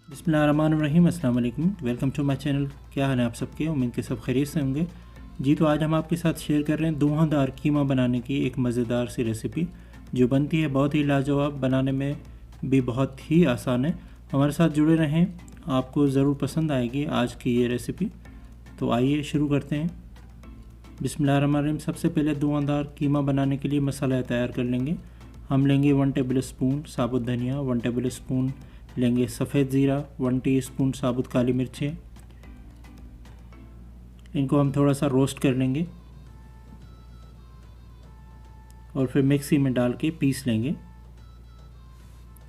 बिस्मिल्लाहिर्रहमानिर्रहीम, अस्सलाम वालेकुम। Welcome to my channel. क्या हाल है आप सबके? उम्मीद के सब खैरियत से होंगे जी। तो आज हम आपके साथ शेयर कर रहे हैं धुआंधार कीमा बनाने की एक मज़ेदार सी रेसिपी जो बनती है बहुत ही लाजवाब, बनाने में भी बहुत ही आसान है। हमारे साथ जुड़े रहें, आपको ज़रूर पसंद आएगी आज की ये रेसिपी। तो आइए शुरू करते हैं। बिस्मिल्लाहिर्रहमानिर्रहीम। सबसे पहले धुआंधार कीमा बनाने के लिए मसाला तैयार कर लेंगे। हम लेंगे 1 टेबल स्पून साबुत धनिया, 1 टेबल स्पून लेंगे सफ़ेद ज़ीरा, 1 टीस्पून साबुत काली मिर्चें। इनको हम थोड़ा सा रोस्ट कर लेंगे और फिर मिक्सी में डाल के पीस लेंगे।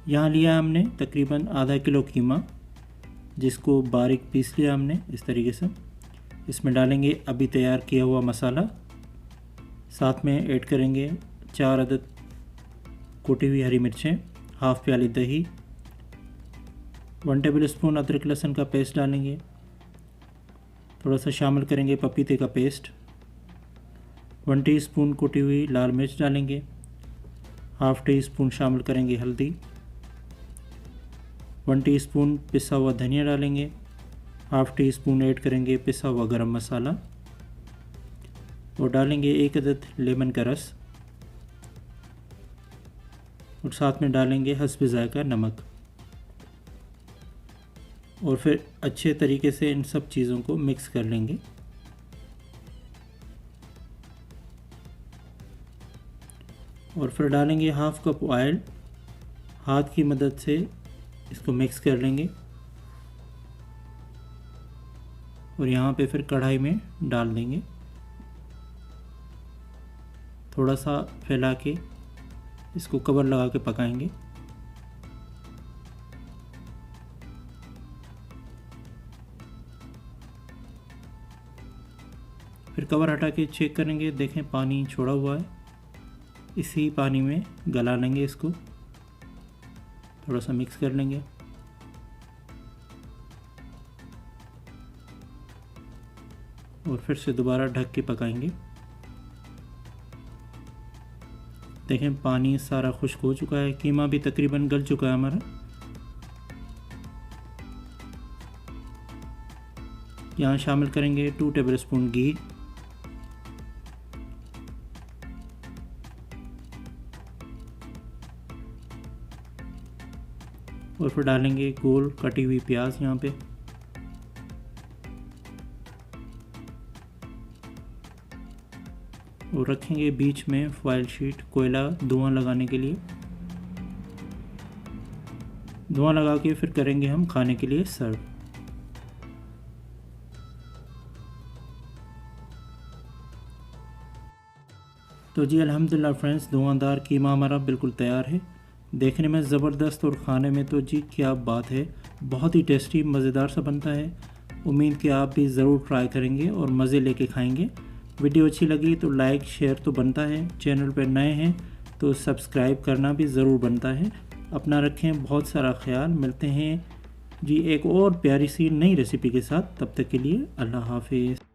यहाँ लिया हमने तकरीबन आधा किलो कीमा, जिसको बारीक पीस लिया हमने इस तरीके से। इसमें डालेंगे अभी तैयार किया हुआ मसाला, साथ में ऐड करेंगे 4 अदद कुटी हुई हरी मिर्चें, हाफ़ प्याली दही, 1 टेबल स्पून अदरक लहसुन का पेस्ट डालेंगे। थोड़ा सा शामिल करेंगे पपीते का पेस्ट, 1 टीस्पून कुटी हुई लाल मिर्च डालेंगे, हाफ़ टी स्पून शामिल करेंगे हल्दी, 1 टीस्पून पिसा हुआ धनिया डालेंगे, हाफ़ टी स्पून ऐड करेंगे पिसा हुआ गरम मसाला और डालेंगे 1 अदद लेमन का रस और साथ में डालेंगे हस्ब ज़ायक़ा नमक। और फिर अच्छे तरीके से इन सब चीज़ों को मिक्स कर लेंगे। और फिर डालेंगे हाफ़ कप ऑयल, हाथ की मदद से इसको मिक्स कर लेंगे और यहाँ पे फिर कढ़ाई में डाल देंगे। थोड़ा सा फैला के इसको कवर लगा के पकाएंगे। फिर कवर हटा के चेक करेंगे, देखें पानी छोड़ा हुआ है। इसी पानी में गला लेंगे इसको, थोड़ा सा मिक्स कर लेंगे और फिर से दोबारा ढक के पकाएंगे। देखें पानी सारा खुश्क हो चुका है, कीमा भी तकरीबन गल चुका है हमारा। यहाँ शामिल करेंगे 2 टेबल स्पून घी, और फिर डालेंगे गोल कटी हुई प्याज यहाँ पे, और रखेंगे बीच में फॉयल शीट कोयला धुआं लगाने के लिए। धुआं लगा के फिर करेंगे हम खाने के लिए सर्व। तो जी अल्हम्दुलिल्लाह फ्रेंड्स, धुआंधार कीमा हमारा बिल्कुल तैयार है। देखने में ज़बरदस्त और ख़ाने में तो जी क्या बात है, बहुत ही टेस्टी मज़ेदार सा बनता है। उम्मीद कि आप भी ज़रूर ट्राई करेंगे और मज़े लेके खाएंगे। वीडियो अच्छी लगी तो लाइक शेयर तो बनता है, चैनल पर नए हैं तो सब्सक्राइब करना भी ज़रूर बनता है। अपना रखें बहुत सारा ख्याल। मिलते हैं जी एक और प्यारी सी नई रेसिपी के साथ, तब तक के लिए अल्लाह हाफिज़।